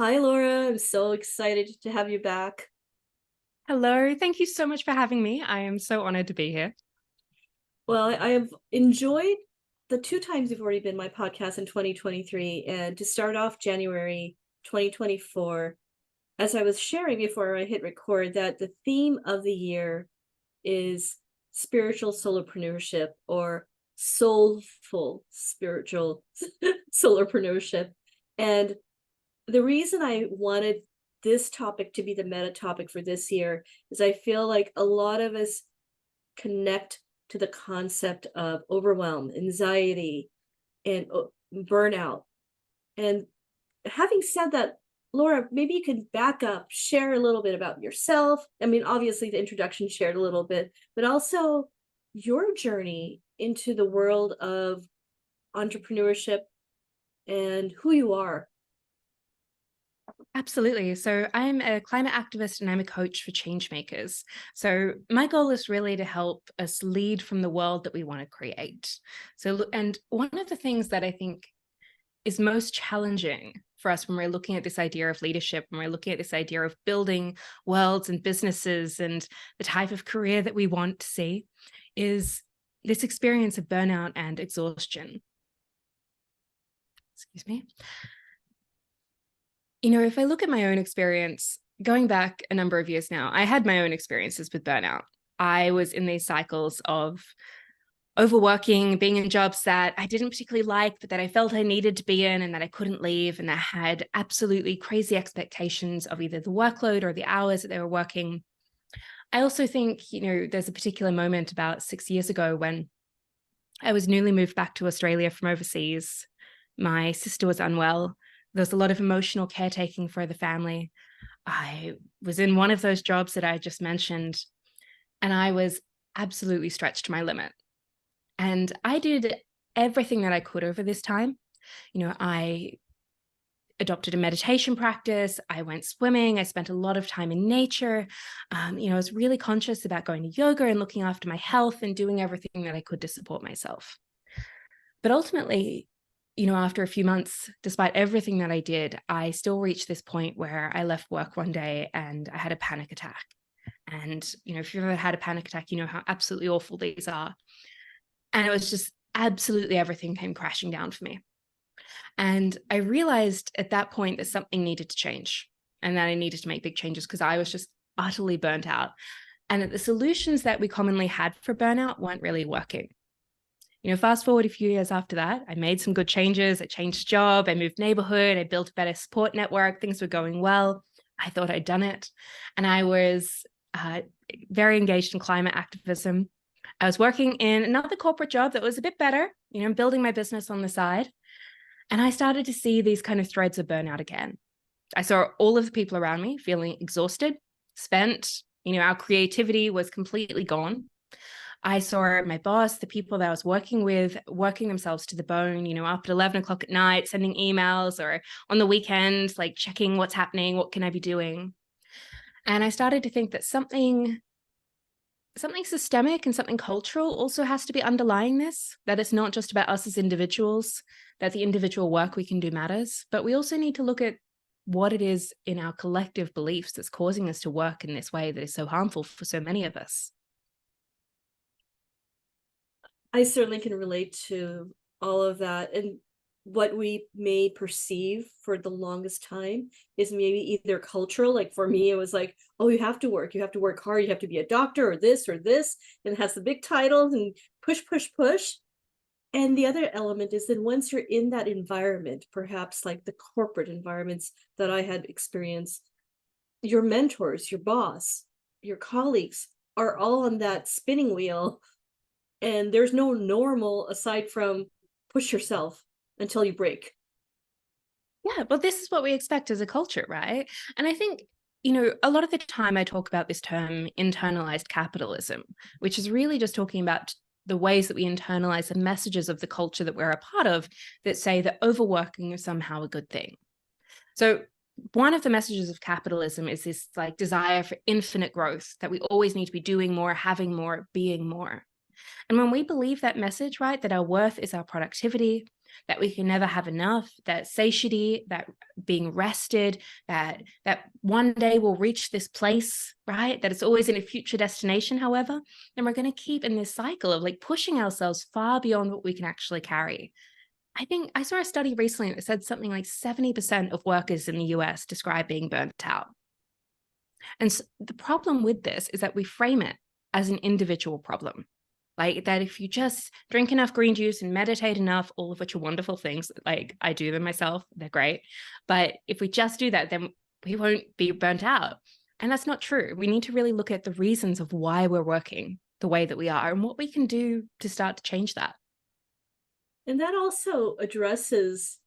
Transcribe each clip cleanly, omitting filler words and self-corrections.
Hi, Laura. I'm so excited to have you back. Hello, thank you so much for having me. I am so honored to be here. Well, I have enjoyed the two times you've already been my podcast in 2023. And to start off January 2024, as I was sharing before I hit record, that the theme of the year is spiritual solopreneurship or soulful spiritual solopreneurship. And the reason I wanted this topic to be the meta topic for this year is I feel like a lot of us connect to the concept of overwhelm, anxiety, and burnout. And having said that, Laura, maybe you could back up, share a little bit about yourself. I mean, obviously, the introduction shared a little bit, but also your journey into the world of entrepreneurship and who you are. Absolutely. So I'm a climate activist and I'm a coach for changemakers. So my goal is really to help us lead from the world that we want to create. And one of the things that I think is most challenging for us when we're looking at this idea of leadership, when we're looking at this idea of building worlds and businesses and the type of career that we want to see, is this experience of burnout and exhaustion. Excuse me. If I look at my own experience, going back a number of years now, I had my own experiences with burnout. I was in these cycles of overworking, being in jobs that I didn't particularly like, but that I felt I needed to be in and that I couldn't leave. And I had absolutely crazy expectations of either the workload or the hours that they were working. I also think, there's a particular moment about 6 years ago when I was newly moved back to Australia from overseas. My sister was unwell. There was a lot of emotional caretaking for the family. I was in one of those jobs that I just mentioned, and I was absolutely stretched to my limit. And I did everything that I could over this time. I adopted a meditation practice. I went swimming. I spent a lot of time in nature. I was really conscious about going to yoga and looking after my health and doing everything that I could to support myself. But ultimately, after a few months, despite everything that I did, I still reached this point where I left work one day and I had a panic attack. And, if you've ever had a panic attack, you know how absolutely awful these are. And it was just absolutely everything came crashing down for me. And I realized at that point that something needed to change and that I needed to make big changes because I was just utterly burnt out. And that the solutions that we commonly had for burnout weren't really working. Fast forward a few years after that, I made some good changes. I changed job, I moved neighborhood, I built a better support network. Things were going well. I thought I'd done it. And I was very engaged in climate activism. I was working in another corporate job that was a bit better, building my business on the side. And I started to see these kind of threads of burnout again. I saw all of the people around me feeling exhausted, spent, our creativity was completely gone. I saw my boss, the people that I was working with, working themselves to the bone, up at 11 o'clock at night, sending emails or on the weekend, like checking what's happening, what can I be doing? And I started to think that something systemic and something cultural also has to be underlying this, that it's not just about us as individuals, that the individual work we can do matters, but we also need to look at what it is in our collective beliefs that's causing us to work in this way that is so harmful for so many of us. I certainly can relate to all of that. And what we may perceive for the longest time is maybe either cultural, like for me, it was like, oh, you have to work hard, you have to be a doctor or this, and it has the big titles and push, push, push. And the other element is that once you're in that environment, perhaps like the corporate environments that I had experienced, your mentors, your boss, your colleagues are all on that spinning wheel, and there's no normal aside from push yourself until you break. Yeah, but this is what we expect as a culture, right? And I think, a lot of the time I talk about this term internalized capitalism, which is really just talking about the ways that we internalize the messages of the culture that we're a part of that say that overworking is somehow a good thing. So one of the messages of capitalism is this like desire for infinite growth, that we always need to be doing more, having more, being more. And when we believe that message, right, that our worth is our productivity, that we can never have enough, that satiety, that being rested, that one day we'll reach this place, right? That it's always in a future destination, however, then we're going to keep in this cycle of like pushing ourselves far beyond what we can actually carry. I think I saw a study recently that said something like 70% of workers in the US describe being burnt out. And so the problem with this is that we frame it as an individual problem. Like that if you just drink enough green juice and meditate enough, all of which are wonderful things, like I do them myself, they're great. But if we just do that, then we won't be burnt out. And that's not true. We need to really look at the reasons of why we're working the way that we are and what we can do to start to change that. And that also addresses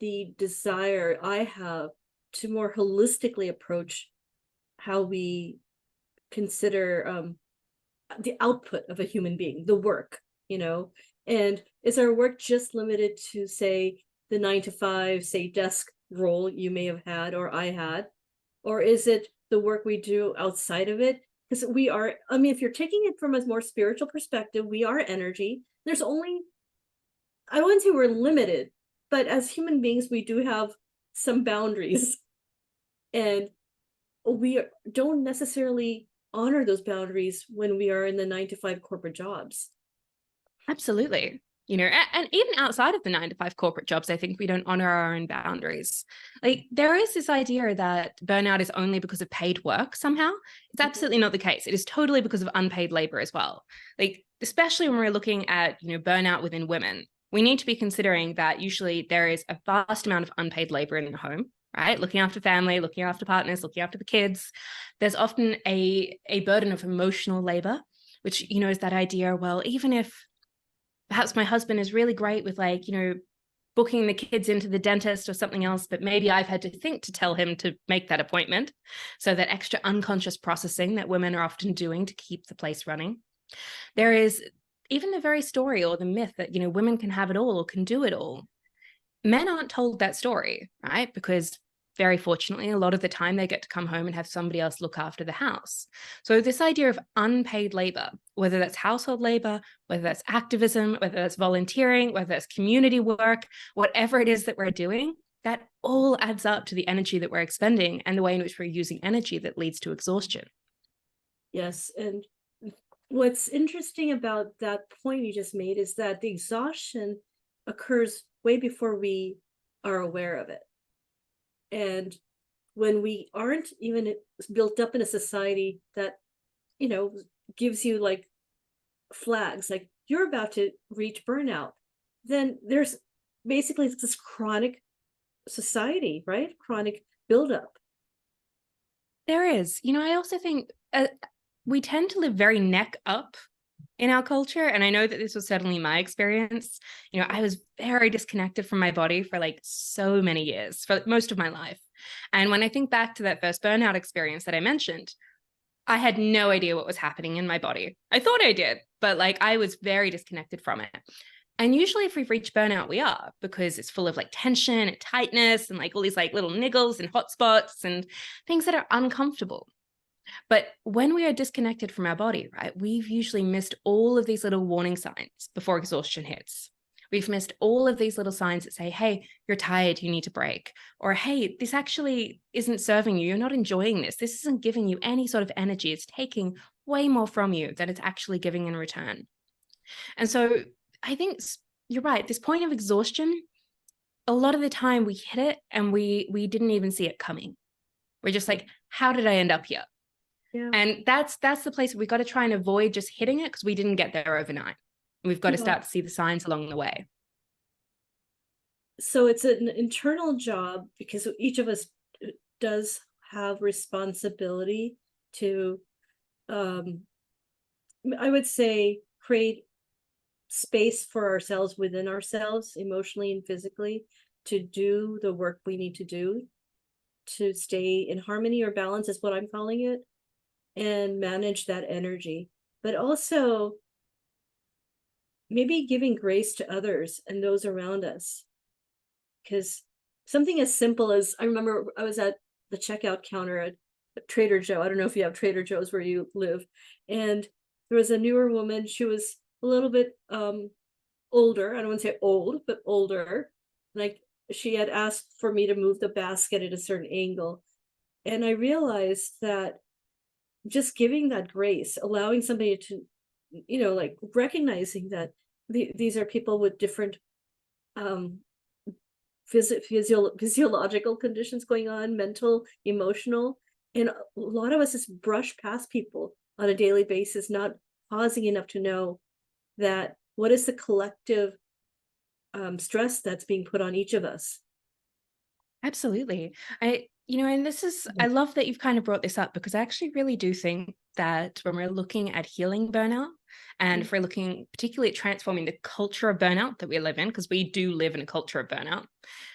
the desire I have to more holistically approach how we consider the output of a human being, the work, and is our work just limited to, say, the 9 to 5, say, desk role you may have had or I had, or is it the work we do outside of it? Because we are, I mean, if you're taking it from a more spiritual perspective, we are energy. There's only, I wouldn't say we're limited, but as human beings, we do have some boundaries. And we don't necessarily honor those boundaries when we are in the 9 to 5 corporate jobs. Absolutely. And even outside of the 9 to 5 corporate jobs, I think we don't honor our own boundaries. Like there is this idea that burnout is only because of paid work somehow. It's absolutely not the case. It is totally because of unpaid labor as well. Like, especially when we're looking at, burnout within women, we need to be considering that usually there is a vast amount of unpaid labor in the home, right? Looking after family, looking after partners, looking after the kids. There's often a burden of emotional labor, which, is that idea, well, even if perhaps my husband is really great with booking the kids into the dentist or something else, but maybe I've had to think to tell him to make that appointment. So that extra unconscious processing that women are often doing to keep the place running. There is even the very story or the myth that, women can have it all or can do it all. Men aren't told that story, right? Because very fortunately, a lot of the time they get to come home and have somebody else look after the house. So this idea of unpaid labor, whether that's household labor, whether that's activism, whether that's volunteering, whether that's community work, whatever it is that we're doing, that all adds up to the energy that we're expending and the way in which we're using energy that leads to exhaustion. Yes. And what's interesting about that point you just made is that the exhaustion occurs way before we are aware of it. And when we aren't even built up in a society that, gives you like flags, like you're about to reach burnout, then there's basically this chronic society, right? Chronic buildup. There is. I also think we tend to live very neck up in our culture. And I know that this was certainly my experience. I was very disconnected from my body for like so many years, for most of my life. And when I think back to that first burnout experience that I mentioned, I had no idea what was happening in my body. I thought I did, but like I was very disconnected from it. And usually if we've reached burnout, we are, because it's full of like tension and tightness and like all these like little niggles and hot spots and things that are uncomfortable. But when we are disconnected from our body, right, we've usually missed all of these little warning signs before exhaustion hits. We've missed all of these little signs that say, hey, you're tired, you need to break. Or, hey, this actually isn't serving you. You're not enjoying this. This isn't giving you any sort of energy. It's taking way more from you than it's actually giving in return. And so I think you're right. This point of exhaustion, a lot of the time we hit it and we didn't even see it coming. We're just like, how did I end up here? Yeah. And that's the place we've got to try and avoid just hitting it, because we didn't get there overnight. We've got to start to see the signs along the way. So it's an internal job, because each of us does have responsibility to, I would say, create space for ourselves within ourselves, emotionally and physically, to do the work we need to do to stay in harmony or balance, is what I'm calling it, and manage that energy. But also maybe giving grace to others and those around us. Because something as simple as, I remember I was at the checkout counter at Trader Joe. I don't know if you have Trader Joe's where you live. And there was a newer woman. She was a little bit older. I don't want to say old, but older. Like, she had asked for me to move the basket at a certain angle. And I realized that just giving that grace, allowing somebody to, like recognizing that these are people with different um physiological conditions going on, mental, emotional, and a lot of us just brush past people on a daily basis, not pausing enough to know that what is the collective stress that's being put on each of us. Absolutely. And this is, Mhm. I love that you've kind of brought this up, because I actually really do think that when we're looking at healing burnout, and if we're looking particularly at transforming the culture of burnout that we live in, because we do live in a culture of burnout,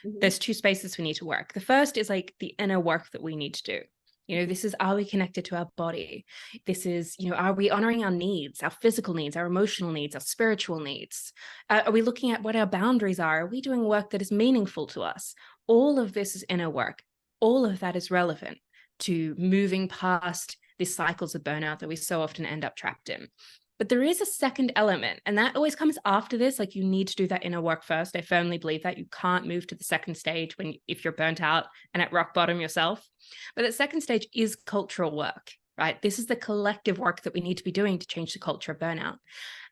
Mhm. there's two spaces we need to work. The first is like the inner work that we need to do. This is, are we connected to our body? This is, are we honoring our needs, our physical needs, our emotional needs, our spiritual needs? Are we looking at what our boundaries are? Are we doing work that is meaningful to us? All of this is inner work. All of that is relevant to moving past these cycles of burnout that we so often end up trapped in. But there is a second element, and that always comes after this. Like, you need to do that inner work first. I firmly believe that you can't move to the second stage if you're burnt out and at rock bottom yourself. But that second stage is cultural work, right? This is the collective work that we need to be doing to change the culture of burnout.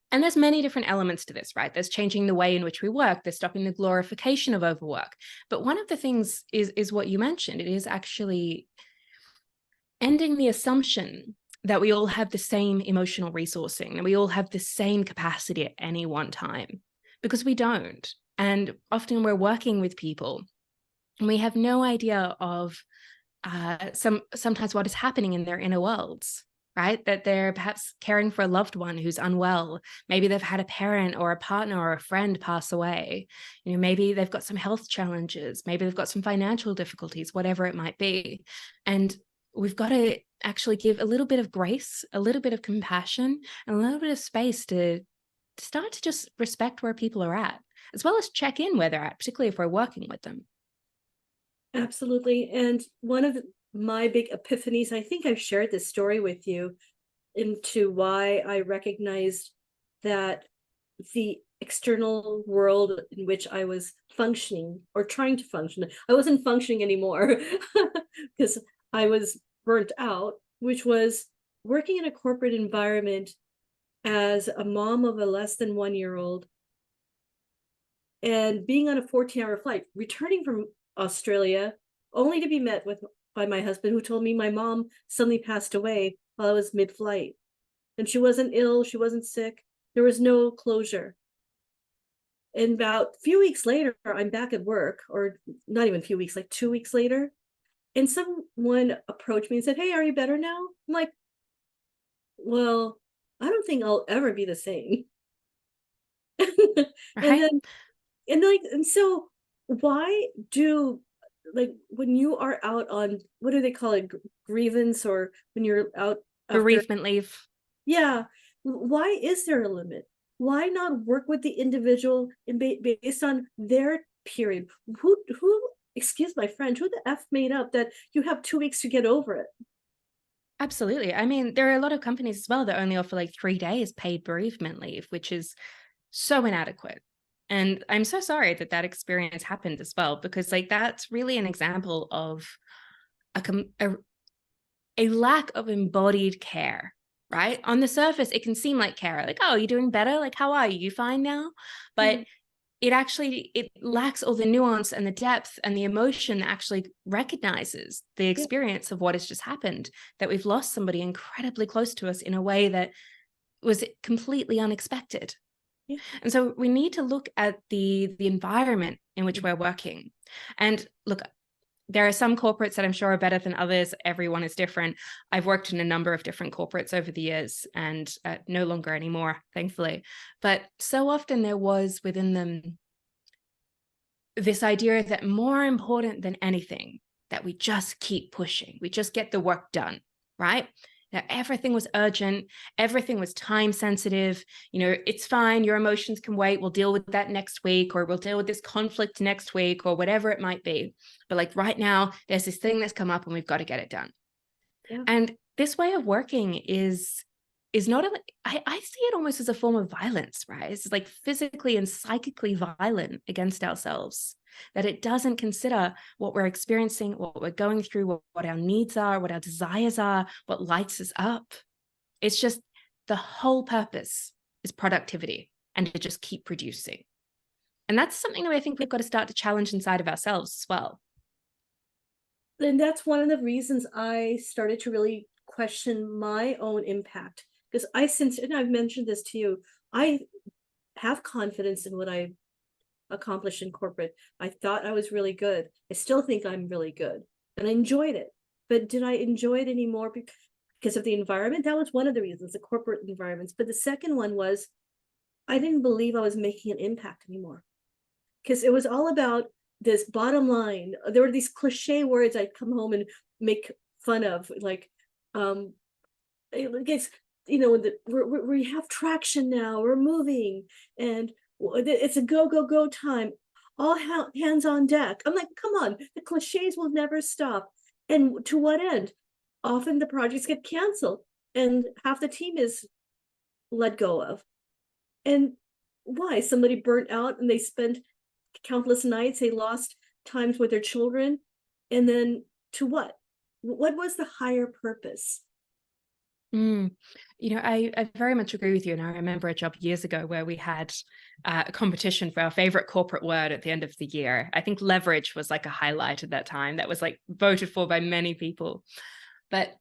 And there's many different elements to this, right? There's changing the way in which we work. There's stopping the glorification of overwork. But one of the things is what you mentioned. It is actually ending the assumption that we all have the same emotional resourcing, and we all have the same capacity at any one time, because we don't. And often we're working with people and we have no idea of sometimes what is happening in their inner worlds, right? That they're perhaps caring for a loved one who's unwell. Maybe they've had a parent or a partner or a friend pass away. Maybe they've got some health challenges. Maybe they've got some financial difficulties, whatever it might be. And we've got to actually give a little bit of grace, a little bit of compassion, and a little bit of space to start to just respect where people are at, as well as check in where they're at, particularly if we're working with them. Absolutely. And one of my big epiphanies, I think I've shared this story with you, into why I recognized that the external world in which I was functioning or trying to function, I wasn't functioning anymore because I was burnt out, which was working in a corporate environment as a mom of a less than 1 year old and being on a 14-hour flight, returning from Australia, only to be met with by my husband, who told me my mom suddenly passed away while I was mid-flight. And she wasn't ill, she wasn't sick. There was no closure. And about a few weeks later, I'm back at work, or not even a few weeks, like 2 weeks later. And someone approached me and said, "Hey, are you better now?" I'm like, "Well, I don't think I'll ever be the same." And Right? then and so why do, like, when you are out on, what do they call it, grievance, or when you're out after, Bereavement leave. yeah, why is there a limit? Why not work with the individual and based on their period? Who excuse my French, who the f made up that you have 2 weeks to get over it? Absolutely. I mean, there are a lot of companies as well that only offer like 3 days paid bereavement leave, which is so inadequate. And I'm so sorry that that experience happened as well, because like that's really an example of a, a lack of embodied care, right? On the surface, it can seem like care, like, oh, you're doing better. Like, how are you? You fine now? But Mhm. it lacks all the nuance and the depth and the emotion that actually recognizes the Yeah, experience of what has just happened, that we've lost somebody incredibly close to us in a way that was completely unexpected. yeah. And so we need to look at the environment in which Mm. we're working. And look, there are some corporates that I'm sure are better than others. Everyone is different. I've worked in a number of different corporates over the years, and no longer anymore, thankfully. But so often there was within them this idea that more important than anything, that we just keep pushing, we just get the work done, right? Now, everything was urgent, everything was time sensitive. It's fine, your emotions can wait, we'll deal with that next week, or we'll deal with this conflict next week, or whatever it might be. But like right now, there's this thing that's come up and we've got to get it done. Yeah. And this way of working is is not, I see it almost as a form of violence, right? It's like physically and psychically violent against ourselves, that it doesn't consider what we're experiencing, what we're going through, what our needs are, what our desires are, what lights us up. It's just the whole purpose is productivity and to just keep producing. And that's something that I think we've got to start to challenge inside of ourselves as well. And that's one of the reasons I started to really question my own impact. Because and I've mentioned this to you, I have confidence in what I accomplished in corporate. I thought I was really good. I still think I'm really good. And I enjoyed it. But did I enjoy it anymore because of the environment? That was one of the reasons, the corporate environments. But the second one was I didn't believe I was making an impact anymore. Because it was all about this bottom line. There were these cliche words I'd come home and make fun of, like, it's, we have traction now, we're moving, and it's a go time, all hands on deck. I'm like, come on, the cliches will never stop. And to what end? Often the projects get canceled and half the team is let go of. And why? Somebody burnt out and they spent countless nights, they lost times with their children, and then to what was the higher purpose? I very much agree with you. And I remember a job years ago where we had a competition for our favorite corporate word at the end of the year. I think leverage was like a highlight at that time that was like voted for by many people. But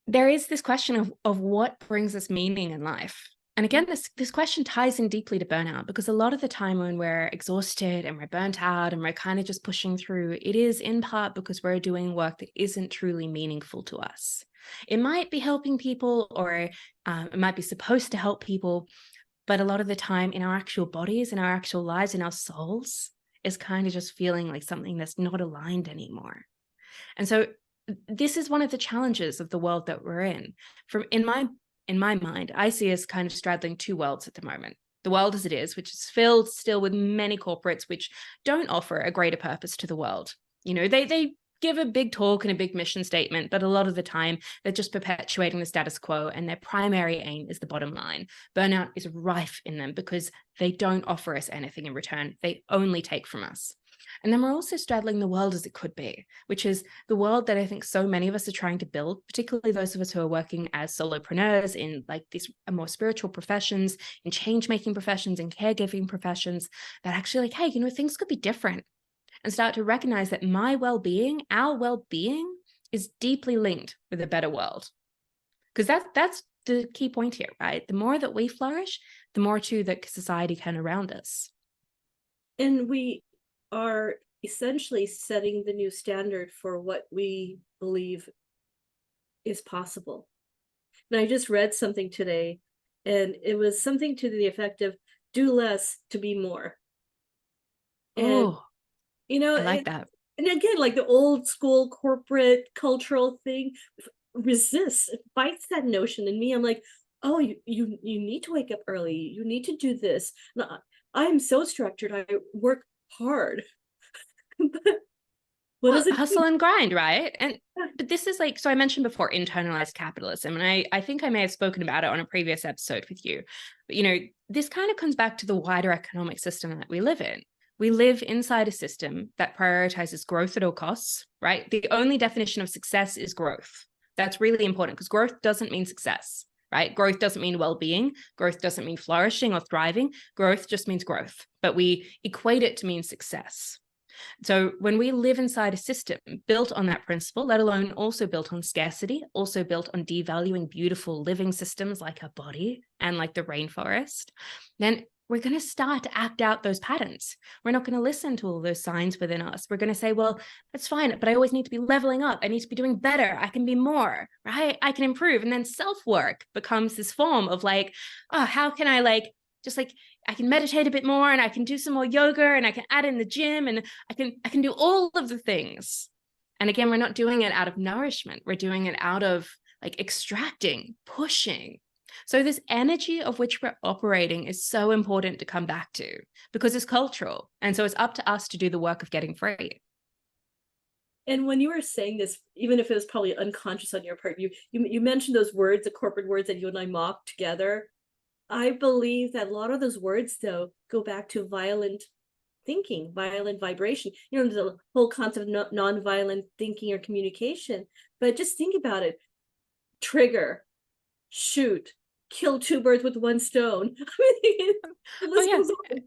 there is this question of what brings us meaning in life. And again, this question ties in deeply to burnout, because a lot of the time when we're exhausted and we're burnt out and we're kind of just pushing through, it is in part because we're doing work that isn't truly meaningful to us. It might be helping people, or it might be supposed to help people, but a lot of the time in our actual bodies, in our actual lives, in our souls, is kind of just feeling like something that's not aligned anymore. And so this is one of the challenges of the world that we're in. In my mind, I see us kind of straddling two worlds at the moment. The world as it is, which is filled still with many corporates which don't offer a greater purpose to the world. They give a big talk and a big mission statement, but a lot of the time they're just perpetuating the status quo, and their primary aim is the bottom line. Burnout is rife in them because they don't offer us anything in return. They only take from us. And then we're also straddling the world as it could be, which is the world that I think so many of us are trying to build, particularly those of us who are working as solopreneurs in like these more spiritual professions, in change-making professions, in caregiving professions, that actually like, hey, things could be different, and start to recognize that my well-being, our well-being, is deeply linked with a better world. Because that's the key point here, right? The more that we flourish, the more too that society can around us. And we are essentially setting the new standard for what we believe is possible. And I just read something today, and it was something to the effect of do less to be more. And Oh, I like that. And again, like the old school corporate cultural thing resists, it fights that notion in me. I'm like, oh, you need to wake up early, you need to do this. No, I am so structured, I work hard. But what Well, does it hustle mean? and grind, right? But this is like, so I mentioned before, internalized capitalism. And I think I may have spoken about it on a previous episode with you. But this kind of comes back to the wider economic system that we live in. We live inside a system that prioritizes growth at all costs, right? The only definition of success is growth. That's really important, because growth doesn't mean success, right? Growth doesn't mean well-being. Growth doesn't mean flourishing or thriving. Growth just means growth, but we equate it to mean success. So when we live inside a system built on that principle, let alone also built on scarcity, also built on devaluing beautiful living systems like our body and like the rainforest, then we're going to start to act out those patterns. We're not going to listen to all those signs within us. We're going to say, well, that's fine, but I always need to be leveling up. I need to be doing better. I can be more, right? I can improve. And then self-work becomes this form of like, oh, how can I I can meditate a bit more, and I can do some more yoga, and I can add in the gym, and I can do all of the things. And again, we're not doing it out of nourishment. We're doing it out of like extracting, pushing. So this energy of which we're operating is so important to come back to, because it's cultural. And so it's up to us to do the work of getting free. And when you were saying this, even if it was probably unconscious on your part, you mentioned those words, the corporate words that you and I mocked together. I believe that a lot of those words, though, go back to violent thinking, violent vibration. You know, the whole concept of non-violent thinking or communication. But just think about it: trigger, shoot, kill two birds with one stone. I mean, the Oh list yeah. goes on.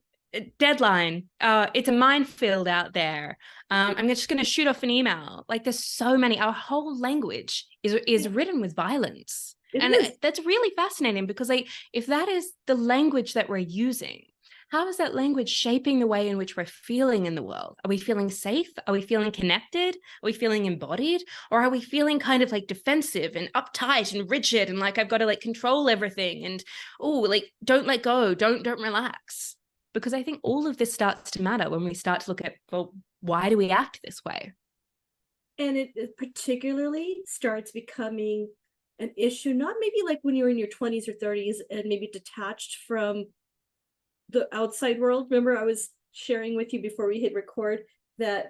Deadline. It's a minefield out there. I'm just going to shoot off an email. Like there's so many. Our whole language is written with violence, It and is. that's really fascinating because like if that is the language that we're using, how is that language shaping the way in which we're feeling in the world? Are we feeling safe? Are we feeling connected? Are we feeling embodied? Or are we feeling kind of like defensive and uptight and rigid and like I've got to like control everything and oh like don't let go, don't relax? Because I think all of this starts to matter when we start to look at, well, why do we act this way? And it particularly starts becoming an issue, not maybe like when you're in your 20s or 30s and maybe detached from the outside world. Remember, I was sharing with you before we hit record that,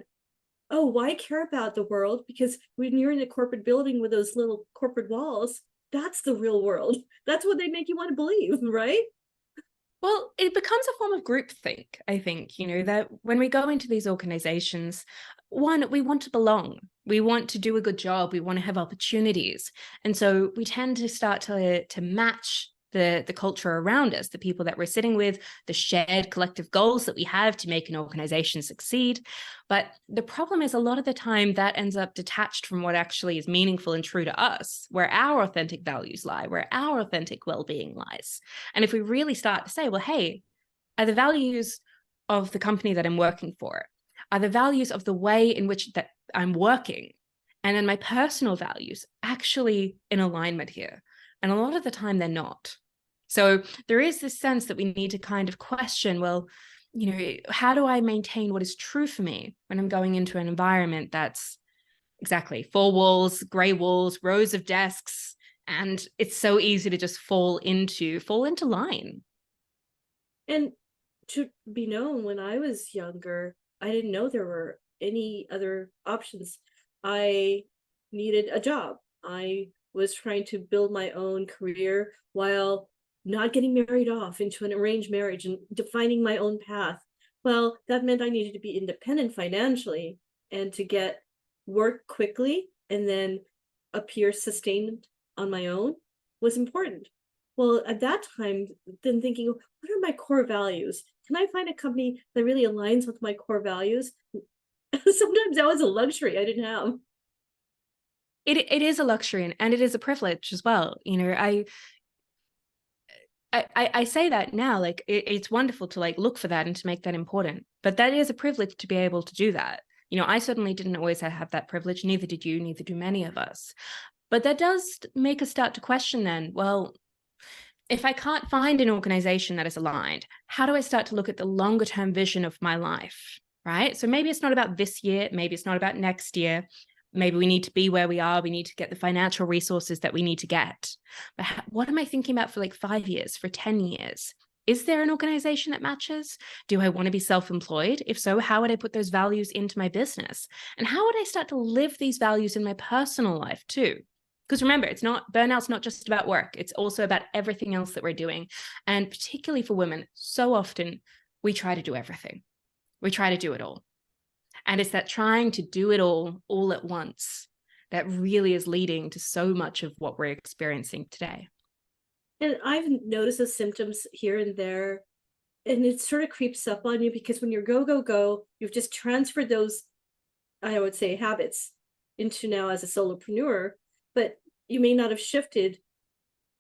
oh, why care about the world? Because when you're in a corporate building with those little corporate walls, that's the real world. That's what they make you want to believe, right? Well, it becomes a form of groupthink, I think, you know, that when we go into these organizations, one, we want to belong. We want to do a good job. We want to have opportunities. And so we tend to start to match the culture around us, the people that we're sitting with, the shared collective goals that we have to make an organization succeed. But the problem is a lot of the time that ends up detached from what actually is meaningful and true to us, where our authentic values lie, where our authentic well-being lies. And if we really start to say, well, hey, are the values of the company that I'm working for, are the values of the way in which that I'm working, and then my personal values actually in alignment here? And a lot of the time they're not. So there is this sense that we need to kind of question, well, you know, how do I maintain what is true for me when I'm going into an environment that's exactly 4 walls, gray walls, rows of desks, and it's so easy to just fall into line. And to be known, when I was younger, I didn't know there were any other options. I needed a job. I was trying to build my own career while not getting married off into an arranged marriage and defining my own path. Well, that meant I needed to be independent financially and to get work quickly and then appear sustained on my own was important. Well, at that time, then thinking, what are my core values? Can I find a company that really aligns with my core values? Sometimes that was a luxury I didn't have. It is a luxury and it is a privilege as well. You know, I say that now, like it's wonderful to like look for that and to make that important, but that is a privilege to be able to do that. You know, I certainly didn't always have that privilege. Neither did you, neither do many of us. But that does make us start to question then, well, if I can't find an organization that is aligned, how do I start to look at the longer term vision of my life? Right. So maybe it's not about this year. Maybe it's not about next year. Maybe we need to be where we are. We need to get the financial resources that we need to get. But what am I thinking about for like 5 years, for 10 years? Is there an organization that matches? Do I want to be self-employed? If so, how would I put those values into my business? And how would I start to live these values in my personal life too? Because remember, burnout's not just about work. It's also about everything else that we're doing. And particularly for women, so often we try to do everything. We try to do it all. And it's that trying to do it all at once that really is leading to so much of what we're experiencing today. And I've noticed the symptoms here and there, and it sort of creeps up on you because when you're go, go, go, you've just transferred those, I would say, habits into now as a solopreneur, but you may not have shifted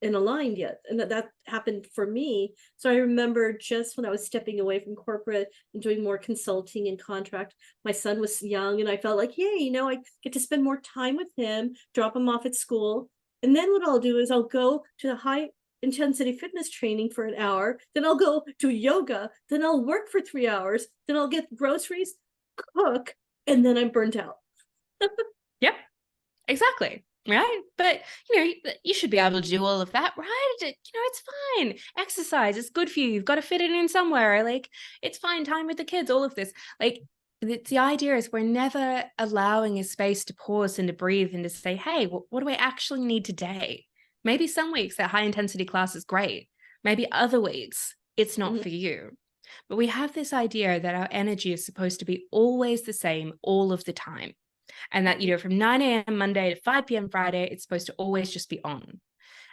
and aligned yet. And that happened for me. So I remember just when I was stepping away from corporate and doing more consulting and contract, my son was young and I felt like, yay, you know, I get to spend more time with him, drop him off at school. And then what I'll do is I'll go to the high intensity fitness training for an hour, then I'll go to yoga, then I'll work for 3 hours, then I'll get groceries, cook, and then I'm burnt out. Yep, exactly. Right. But, you know, you should be able to do all of that, right? You know, it's fine. Exercise is good for you. You've got to fit it in somewhere. Like, it's fine. Time with the kids, all of this. Like, the idea is we're never allowing a space to pause and to breathe and to say, hey, what do I actually need today? Maybe some weeks that high intensity class is great. Maybe other weeks it's not Mhm. for you. But we have this idea that our energy is supposed to be always the same all of the time. And that, from 9 a.m. Monday to 5 p.m. Friday, it's supposed to always just be on.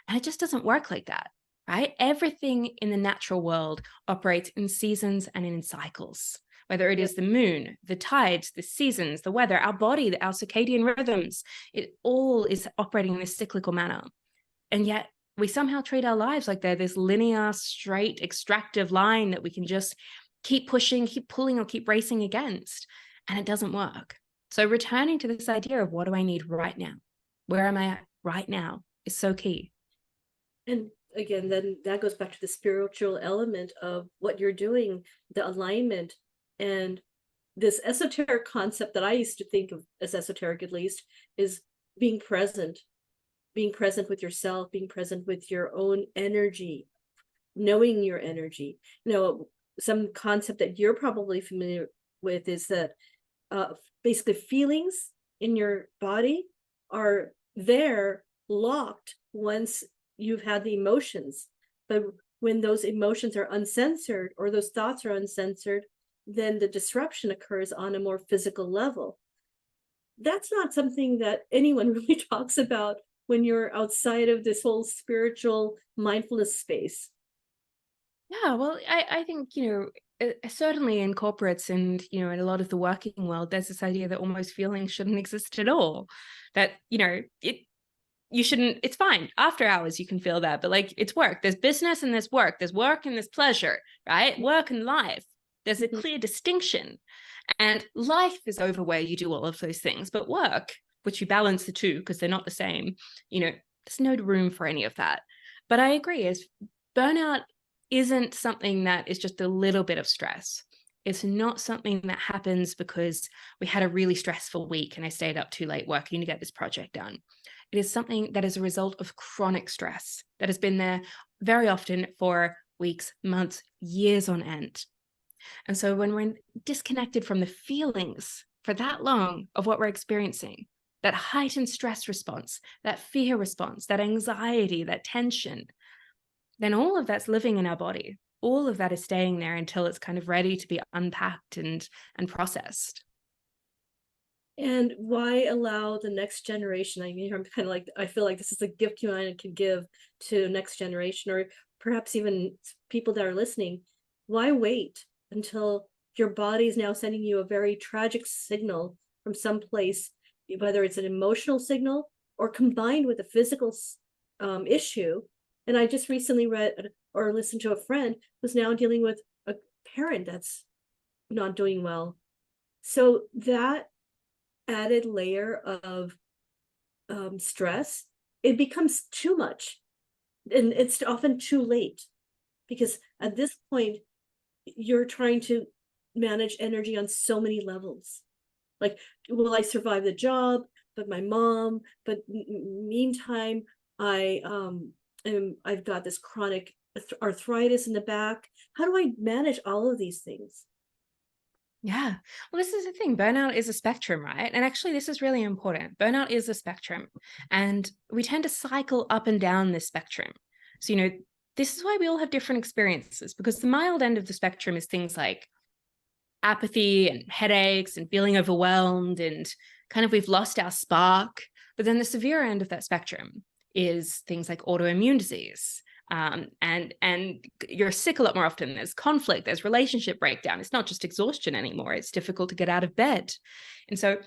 And it just doesn't work like that, right? Everything in the natural world operates in seasons and in cycles, whether it Yeah. is the moon, the tides, the seasons, the weather, our body, our circadian rhythms. It all is operating in this cyclical manner. And yet we somehow treat our lives like they're this linear, straight, extractive line that we can just keep pushing, keep pulling, or keep racing against. And it doesn't work. So returning to this idea of what do I need right now? Where am I at right now is so key. And again, then that goes back to the spiritual element of what you're doing, the alignment, and this esoteric concept that I used to think of as esoteric, at least, is being present with yourself, being present with your own energy, knowing your energy. Some concept that you're probably familiar with is that uh, basically feelings in your body are there locked once you've had the emotions. But when those emotions are uncensored or those thoughts are uncensored, then the disruption occurs on a more physical level. That's not something that anyone really talks about when you're outside of this whole spiritual mindfulness space. Yeah, well, I think, certainly in corporates and, in a lot of the working world, there's this idea that almost feelings shouldn't exist at all. That, you shouldn't, it's fine. After hours, you can feel that, but like it's work. There's business and there's work. There's work and there's pleasure, right? Work and life. There's a clear distinction. And life is over where you do all of those things, but work, which you balance the two because they're not the same, there's no room for any of that. But I agree, is burnout isn't something that is just a little bit of stress. It's not something that happens because we had a really stressful week and I stayed up too late working to get this project done. It is something that is a result of chronic stress that has been there very often for weeks, months, years on end. And so when we're disconnected from the feelings for that long of what we're experiencing, that heightened stress response, that fear response, that anxiety, that tension, then all of that's living in our body. All of that is staying there until it's kind of ready to be unpacked and processed. And why allow the next generation? I mean, I'm kind of like, I feel like this is a gift you and I could give to next generation, or perhaps even people that are listening. Why wait until your body is now sending you a very tragic signal from someplace, whether it's an emotional signal or combined with a physical issue? And I just recently read or listened to a friend who's now dealing with a parent that's not doing well. So that added layer of stress, it becomes too much. And it's often too late because at this point, you're trying to manage energy on so many levels. Like, will I survive the job? But my mom, but meantime, I've got this chronic arthritis in the back. How do I manage all of these things? Yeah. Well, this is the thing. Burnout is a spectrum, right? And actually, this is really important. Burnout is a spectrum. And we tend to cycle up and down this spectrum. So, this is why we all have different experiences, because the mild end of the spectrum is things like apathy and headaches and feeling overwhelmed and kind of we've lost our spark. But then the severe end of that spectrum is things like autoimmune disease. And you're sick a lot more often. There's conflict, there's relationship breakdown. It's not just exhaustion anymore. It's difficult to get out of bed. And so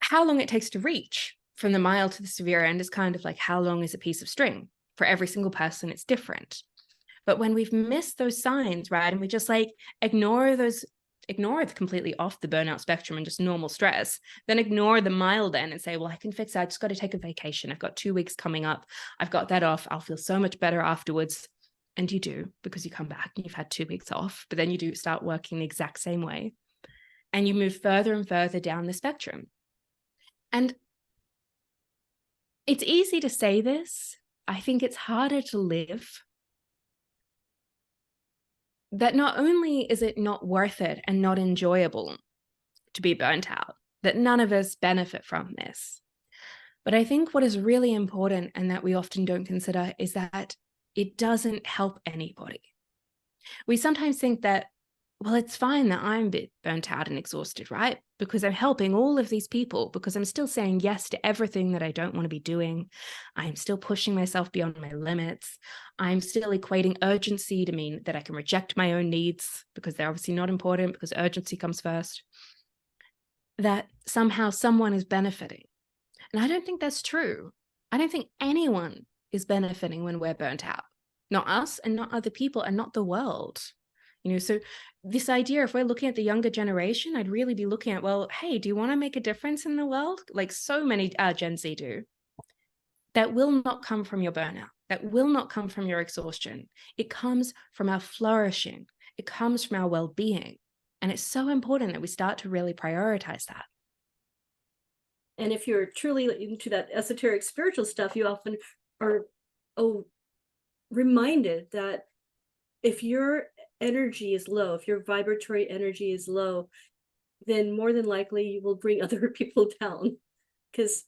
how long it takes to reach from the mild to the severe end is kind of like how long is a piece of string. For every single person, it's different. But when we've missed those signs, right, and we just like ignore it completely off the burnout spectrum and just normal stress, then ignore the mild end and say, well, I can fix that. I just got to take a vacation. I've got 2 weeks coming up. I've got that off. I'll feel so much better afterwards. And you do, because you come back and you've had 2 weeks off, but then you do start working the exact same way. And you move further and further down the spectrum. And it's easy to say this. I think it's harder to live. That not only is it not worth it and not enjoyable, to be burnt out, that none of us benefit from this. But I think what is really important and that we often don't consider is that it doesn't help anybody. We sometimes think that, well, it's fine that I'm a bit burnt out and exhausted, right? Because I'm helping all of these people, because I'm still saying yes to everything that I don't want to be doing. I'm still pushing myself beyond my limits. I'm still equating urgency to mean that I can reject my own needs because they're obviously not important, because urgency comes first. That somehow someone is benefiting. And I don't think that's true. I don't think anyone is benefiting when we're burnt out. Not us and not other people and not the world. So this idea, if we're looking at the younger generation, I'd really be looking at, well, hey, do you want to make a difference in the world? Like so many Gen Z do. That will not come from your burnout. That will not come from your exhaustion. It comes from our flourishing. It comes from our well-being. And it's so important that we start to really prioritize that. And if you're truly into that esoteric spiritual stuff, you often are reminded that if your energy is low, if your vibratory energy is low, then more than likely you will bring other people down. Because,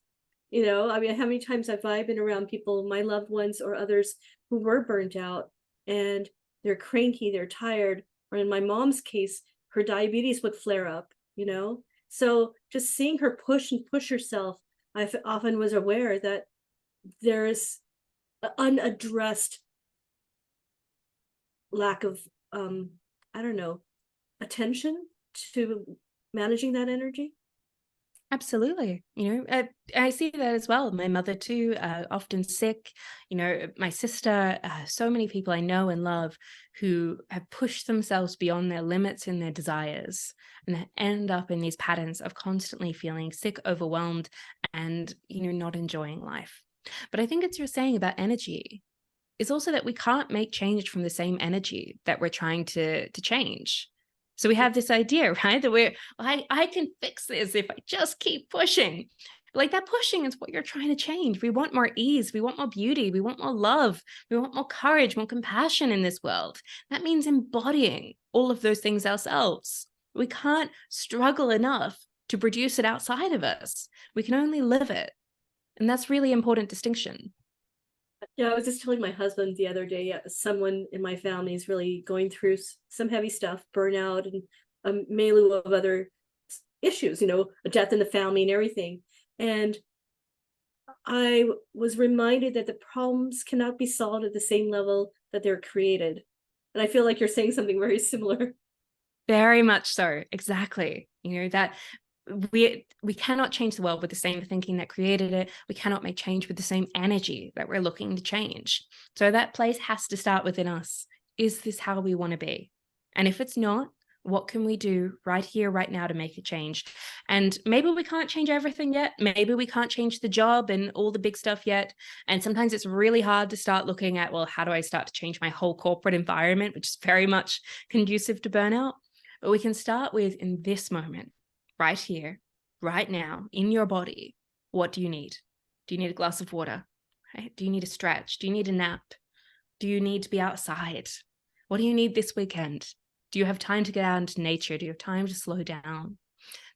how many times have I been around people, my loved ones or others, who were burnt out and they're cranky, they're tired, or in my mom's case, her diabetes would flare up, So just seeing her push herself, I often was aware that there is unaddressed lack of, attention to managing that energy. Absolutely. I see that as well. My mother too, often sick, my sister, so many people I know and love who have pushed themselves beyond their limits and their desires and end up in these patterns of constantly feeling sick, overwhelmed, and, not enjoying life. But I think it's you're saying about energy is also that we can't make change from the same energy that we're trying to change. So we have this idea, right, that I can fix this if I just keep pushing. Like that pushing is what you're trying to change. We want more ease. We want more beauty. We want more love. We want more courage, more compassion in this world. That means embodying all of those things ourselves. We can't struggle enough to produce it outside of us. We can only live it. And that's really important distinction. Yeah, I was just telling my husband the other day, someone in my family is really going through some heavy stuff, burnout, and a milieu of other issues, a death in the family and everything. And I was reminded that the problems cannot be solved at the same level that they're created. And I feel like you're saying something very similar. Very much so. Exactly. That we cannot change the world with the same thinking that created it. We cannot make change with the same energy that we're looking to change. So that place has to start within us. Is this how we want to be? And if it's not, what can we do right here, right now to make a change? And maybe we can't change everything yet. Maybe we can't change the job and all the big stuff yet. And sometimes it's really hard to start looking at, well, how do I start to change my whole corporate environment, which is very much conducive to burnout? But we can start with, in this moment, right here, right now, in your body, what do you need? Do you need a glass of water? Right? Do you need a stretch? Do you need a nap? Do you need to be outside? What do you need this weekend? Do you have time to get out into nature? Do you have time to slow down?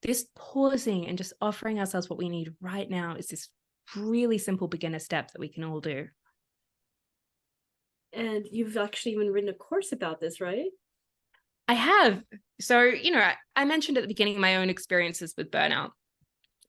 This pausing and just offering ourselves what we need right now is this really simple beginner step that we can all do. And you've actually even written a course about this, right? I have. So, I mentioned at the beginning my own experiences with burnout.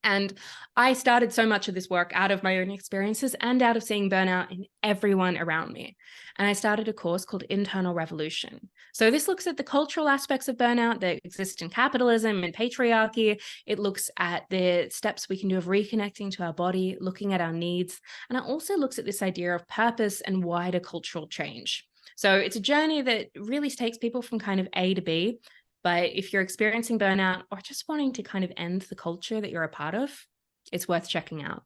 And I started so much of this work out of my own experiences and out of seeing burnout in everyone around me. And I started a course called Internal Revolution. So this looks at the cultural aspects of burnout that exist in capitalism and patriarchy. It looks at the steps we can do of reconnecting to our body, looking at our needs. And it also looks at this idea of purpose and wider cultural change. So it's a journey that really takes people from kind of A to B. But if you're experiencing burnout or just wanting to kind of end the culture that you're a part of, it's worth checking out.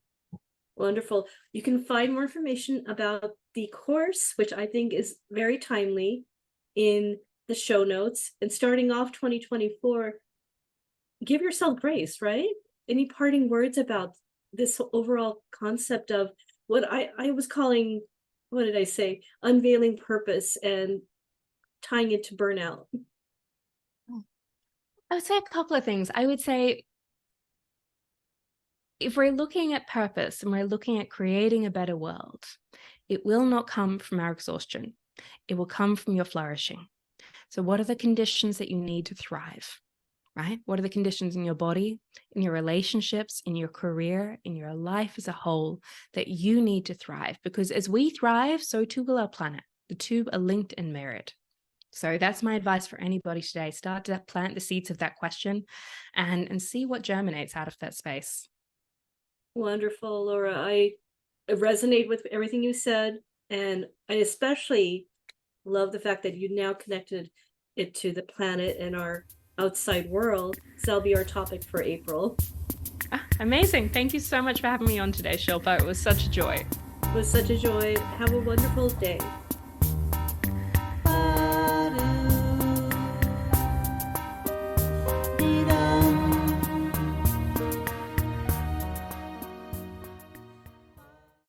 Wonderful. You can find more information about the course, which I think is very timely, in the show notes. And starting off 2024, give yourself grace, right? Any parting words about this overall concept of what I was calling, what did I say? Unveiling purpose and tying it to burnout. I would say a couple of things. I would say if we're looking at purpose and we're looking at creating a better world, it will not come from our exhaustion. It will come from your flourishing. So what are the conditions that you need to thrive, right? What are the conditions in your body, in your relationships, in your career, in your life as a whole that you need to thrive? Because as we thrive, so too will our planet. The two are linked and mirrored. So that's my advice for anybody today. Start to plant the seeds of that question and see what germinates out of that space. Wonderful, Laura. I resonate with everything you said, and I especially love the fact that you now connected it to the planet and our outside world. So that'll be our topic for April. Amazing. Thank you so much for having me on today, Shilpa. It was such a joy. It was such a joy. Have a wonderful day.